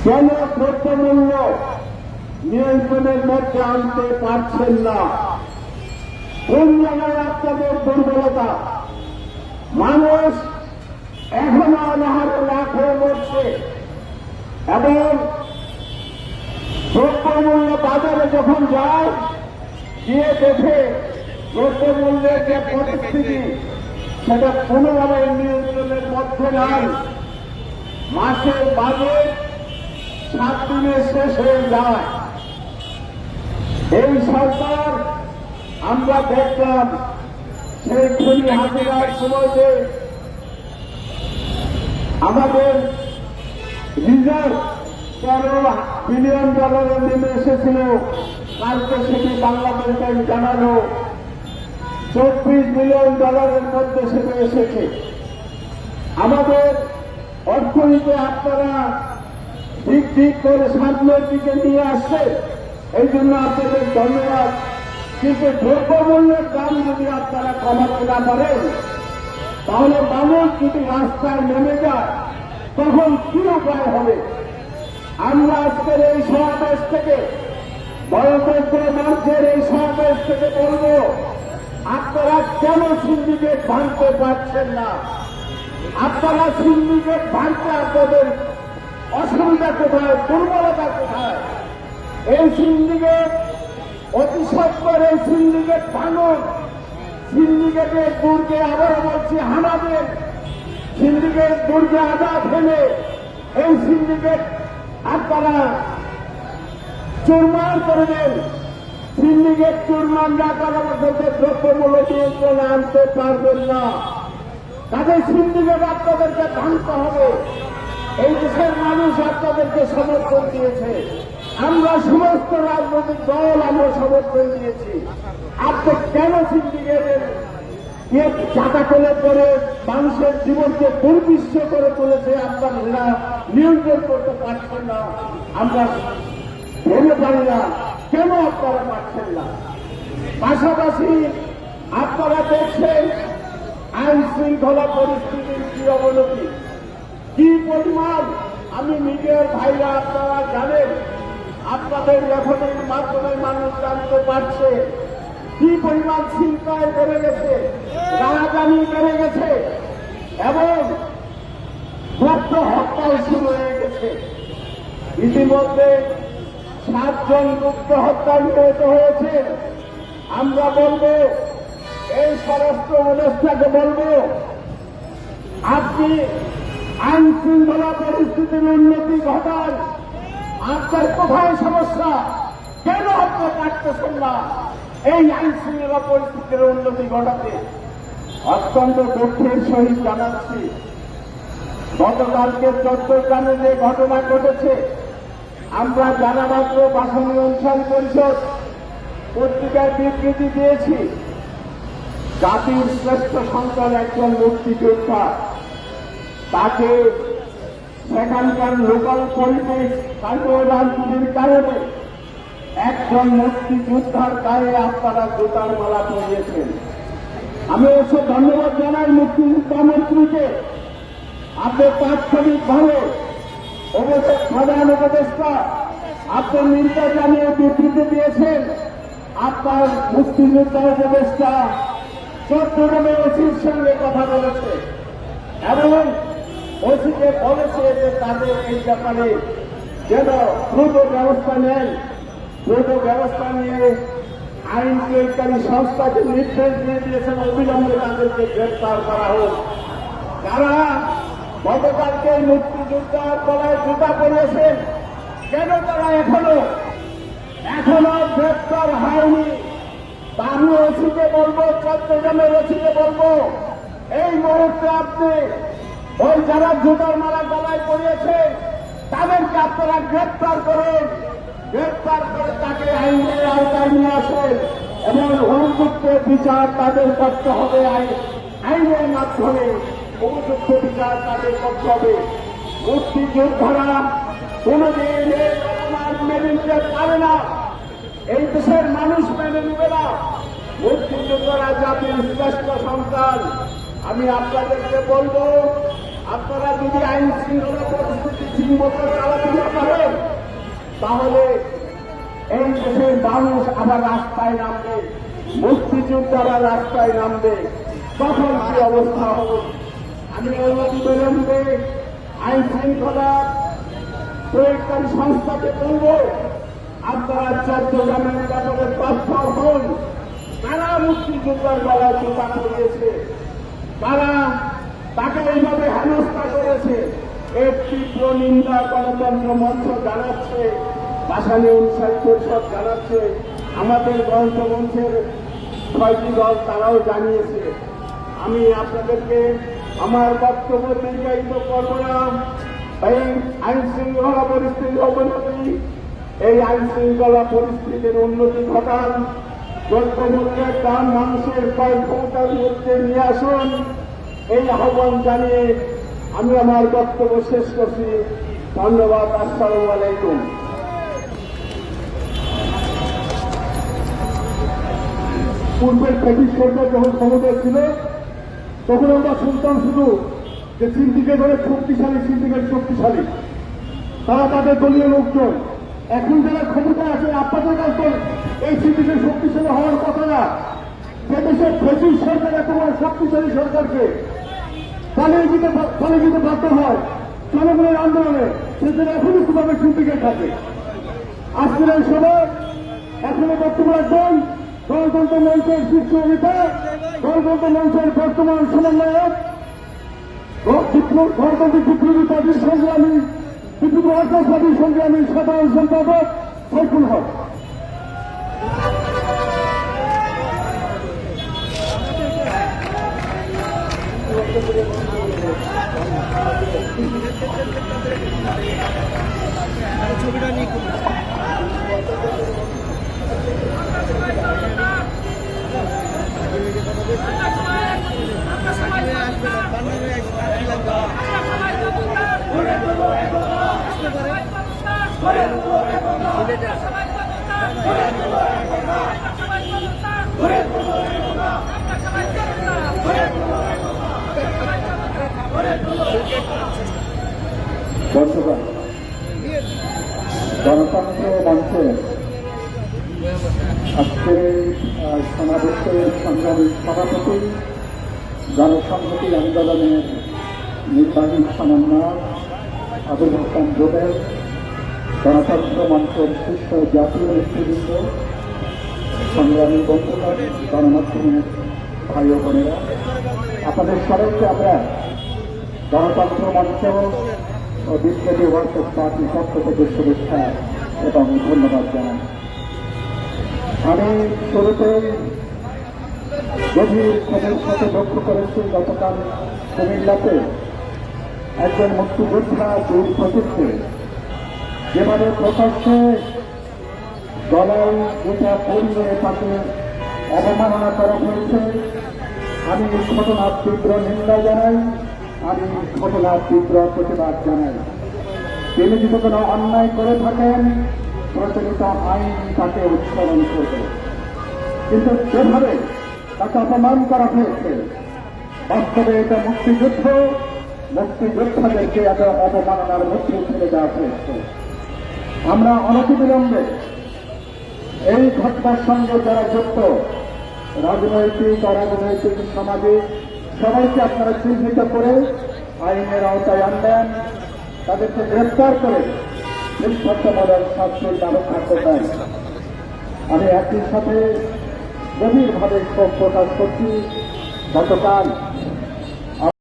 কেন দ্রব্যমূল্য নিয়ন্ত্রণের মধ্যে আনতে পারছেন না? কোন জায়গায় আপনাদের দুর্বলতা? মানুষ এখনো অনাহারে লাখ হয়ে মরছে এবং দ্রব্যমূল্য বাজারে যখন যায় গিয়ে দেখে দ্রব্যমূল্যের যে পরিস্থিতি সেটা কোনোভাবে নিয়ন্ত্রণের মধ্যে নাই। মাসের বাজেট 7 দিনে শেষ হয়ে যায়। এই সরকার আমরা দেখলাম সেই খুনি হাসিনার সময়তে আমাদের রিজার্ভ $13 বিলিয়ন নেমে এসেছিল। কালকে সেটি বাংলাদেশ ব্যাংক জানালো $24 বিলিয়ন মধ্যে সেটা এসেছে। আমাদের অর্থনীতি আপনারা ঠিক ঠিক করে সামনের দিকে নিয়ে আসছে, এই জন্য আপনাদের ধন্যবাদ। কিন্তু দ্রব্যমূল্যের দাম যদি আপনারা কমাতে না পারেন, তাহলে মানুষ যদি রাস্তায় নেমে যায় তখন কি উপায় হবে? আমরা আজকের এই সমাবেশ থেকে, গণতন্ত্র মঞ্চের এই সমাবেশ থেকে বলব, আপনারা কেন সিন্ডিকেট ভাঙতে পারছেন না? আপনারা সিন্ডিকেট ভাঙতে আপনাদের অসুবিধা কোথায়, দুর্বলতা কোথায়? এই সিন্ডিকেট অতি সত্বর এই সিন্ডিকেট ভাঙুন। সিন্ডিকেটের দুর্গে আবারও বলছি হানাদের, সিন্ডিকেট দুর্গে আদা ফেলে এই সিন্ডিকেট আপনারা চুরমার করে দেন। সিন্ডিকেট চুরমার না করার মধ্যে দ্রব্যমূল্য নিয়ন্ত্রণে আনতে পারবেন না। তাদের সিন্ডিকেট আপনাদেরকে ভাঙতে হবে। এই দেশের মানুষ আপনাদেরকে সমর্থন দিয়েছে, আমরা সমস্ত রাজনৈতিক দল আমরা সমর্থন দিয়েছি। আপনি কেন সিন্ডিকেটের টাকা তোলে করে মানুষের জীবনকে দুর্বিশ্ব করে তুলেছে আপনারা নিয়ন্ত্রণ করতে পারছেন না? আমরা ভেবে পারি না কেন আপনারা পারছেন না। পাশাপাশি আপনারা দেখছেন আইন শৃঙ্খলা পরিস্থিতির কি অবনতি, কি পরিমাণ। আমি মিডিয়ার ভাইরা আপনারা জানেন, আপনাদের লেখনের মাধ্যমে মানুষ জানতে পারছে কি পরিমাণ ছিনতাই বেড়ে গেছে, রাহাজানি বেড়ে গেছে এবং গুপ্ত হত্যাও শুরু হয়ে গেছে। ইতিমধ্যে 7 জন গুপ্ত হত্যায় নিহত হয়েছে। আমরা বলবো, এই স্বরাষ্ট্র উপদেষ্টাকে বলবো, আপনি আইন শৃঙ্খলা পরিস্থিতির উন্নতি ঘটান। আপনার কোথায় সমস্যা? কেন আপনি পারতেছেন না এই আইন শৃঙ্খলা পরিস্থিতির উন্নতি ঘটাতে? অত্যন্ত দুঃখের সহিত জানাচ্ছি, গতকালকে চট্টগ্রামে যে ঘটনা ঘটেছে, আমরা জানা মাত্র ভাষণ অনুষ্ঠান পরিষদ পত্রিকায় বিবৃতি দিয়েছি। জাতির শ্রেষ্ঠ সন্তান একজন মুক্তিযোদ্ধা, তাকে সেখানকার লোকাল পলিটিক্স রাজনীতির কারণে একজন মুক্তিযোদ্ধার গায়ে আপনারা জুতার মালা পরিয়েছেন। আমি অবশ্য ধন্যবাদ জানাই মুক্তিযোদ্ধা মন্ত্রীকে। আপনি তাৎক্ষণিকভাবে অবশ্য প্রধান উপদেষ্টা আপনি নির্দেশ জানিয়ে বিবৃতি দিয়েছেন। আপনার মুক্তিযোদ্ধা উপদেষ্টা চট্টগ্রামে ওসির সঙ্গে কথা বলেছে এবং ওসিকে বলেছে যে তাদের এই ব্যাপারে যেন দ্রুত ব্যবস্থা নেন। দ্রুত ব্যবস্থা নিয়ে আইন প্রয়োগকারী সংস্থাকে নির্দেশ দিয়ে দিয়েছেন অবিলম্বে তাদেরকে গ্রেপ্তার করা হোক। যারা গতকালকে মুক্তিযোদ্ধার গলায় জুতা পড়িয়েছেন, কেন তারা এখনো গ্রেপ্তার হয়নি? আমি ওসিকে বলবো, চট্টগ্রামের ওসিকে বলবো, এই মুহূর্তে আপনি ওই যারা জুতার মালা গলায় পড়িয়েছে তাদেরকে আপনারা গ্রেপ্তার করেন। গ্রেপ্তার করে তাকে আইনের আওতায় নিয়ে আসেন এবং উপযুক্ত বিচার তাদের করতে হবে। আইনের মাধ্যমে উপযুক্ত বিচার তাদের করতে হবে। মুক্তিযোদ্ধারা কোনদিন এই অপমান মেনে নিতে পারে না, এই দেশের মানুষ মেনে নেবে না। মুক্তিযোদ্ধারা জাতির শ্রেষ্ঠ সন্তান। আমি আপনাদেরকে বলবো, আপনারা যদি আইন শৃঙ্খলা পরিস্থিতি ঠিক মতো চালাতে না পারেন, তাহলে এই দেশের মানুষ আবার রাস্তায় নামবে, মুক্তিযোদ্ধারা রাস্তায় নামবে, তখন কি অবস্থা হবে? আমি অনতি বিলম্বে আইন শৃঙ্খলা প্রয়োগকারী সংস্থাকে বলব, আপনারা চট্টগ্রামের ব্যাপারে তৎপর হন। তারা মুক্তিযোদ্ধার গলায় জোতা করিয়েছে, তারা তাকে এইভাবে হেনস্থা করেছে, এর তীব্র নিন্দা গণতন্ত্র মঞ্চ জানাচ্ছে, ভাষানী উৎসাহ পরিষদ জানাচ্ছে, আমাদের গণতন্ত্রের 6টি দল তারাও জানিয়েছে। আমি আপনাদেরকে আমার বক্তব্য দীর্ঘায়িত করব না। এই আইন শৃঙ্খলা পরিস্থিতির অবনতি, এই আইন শৃঙ্খলা পরিস্থিতির উন্নতি ঘটান, দ্রব্যমূল্যের দাম মানুষের ক্রয় ক্ষমতার মধ্যে নিয়ে আসুন, এই আহ্বান জানিয়ে আমি আমার বক্তব্য শেষ করছি। ধন্যবাদ। আসসালামু আলাইকুম। পূর্বের ব্রিটিশ সরকার যখন ক্ষমতায় ছিল তখন আমরা শুনতাম শুধু যে সিন্ডিকেট হলে শক্তিশালী, সিন্ডিকেট শক্তিশালী, তারা তাদের দলীয় লোকজন। এখন যারা ক্ষমতা আছে আপনাদের কাছে এই সিন্ডিকেট শক্তিশালী হওয়ার কথা না। যে দেশের ব্রিটিশ সরকার এত বড় শক্তিশালী সরকারকে পালিয়ে যেতে বাধ্য হয় জনগণের আন্দোলনে, সেদের এখনই কিভাবে সিন্ডিকেট থাকে। আজকের এই সময় এখনো বক্তব্য রাখবেন গণতন্ত্র মঞ্চের শীর্ষ নেতা, গণতন্ত্র মঞ্চের বর্তমান সমন্বয়ক, গণতান্ত্রিক বিপ্লবী পার্টির সংগ্রামী, বিপ্লবী আকাশ পার্টির সংগ্রামী সাধারণ সম্পাদক সাইফুল হক। ছবিটা নিয়ে বন্ধুগণ, গণতন্ত্র মঞ্চের আজকের সমাবেশের সংগ্রামী সভাপতি, গণসংহতি আন্দোলনের নির্বাহী সমন্বয়ক আবুল হাসান জুবের, গণতন্ত্র মঞ্চের শীর্ষ জাতীয় নেতৃবৃন্দ, সংগ্রামী বন্ধুগণ, গণমাধ্যমের ভাই ও বোনেরা, আপনাদের সবাইকে আমরা গণতন্ত্র মঞ্চ ও বিপ্লবী ওয়ার্কার্স পার্টির পক্ষ থেকে শুভেচ্ছা এবং ধন্যবাদ জানাই। আমি শুরুতেই গভীর ক্ষোভের সাথে লক্ষ্য করেছি গতকাল কুমিল্লাতে একজন মুক্তিযোদ্ধা বীর প্রতীককে যেভাবে প্রকাশ্যে গলায় যেটা পরিয়ে তাকে অবমাননা করা হয়েছে। আমি ঘটনার তীব্র নিন্দা জানাই, আমি ঘটনার তীব্র প্রতিবাদ জানাই। তিনি যদি কোনো অন্যায় করে থাকেন প্রচলিত আইন তাকে উচ্চারণ করবে, কিন্তু যেভাবে তাকে অপমান করা হয়েছে বাস্তবে এটা মুক্তিযুদ্ধ, মুক্তিযোদ্ধাদেরকে এত অবমাননার মধ্যে ফেলে দেওয়া হয়েছে। আমরা অনতিবিলম্বে এই ঘটনার সঙ্গে যারা যুক্ত রাজনৈতিক, অরাজনৈতিক, সামাজিক সবাইকে আপনারা চিহ্নিত করে আইনের আওতায় আনবেন, তাদেরকে গ্রেফতার করে নিঃশর্তমূলক শাস্তির ব্যবস্থা করবেন। আমি একই সাথে গভীরভাবে ক্ষোভ প্রকাশ করছি। গতকাল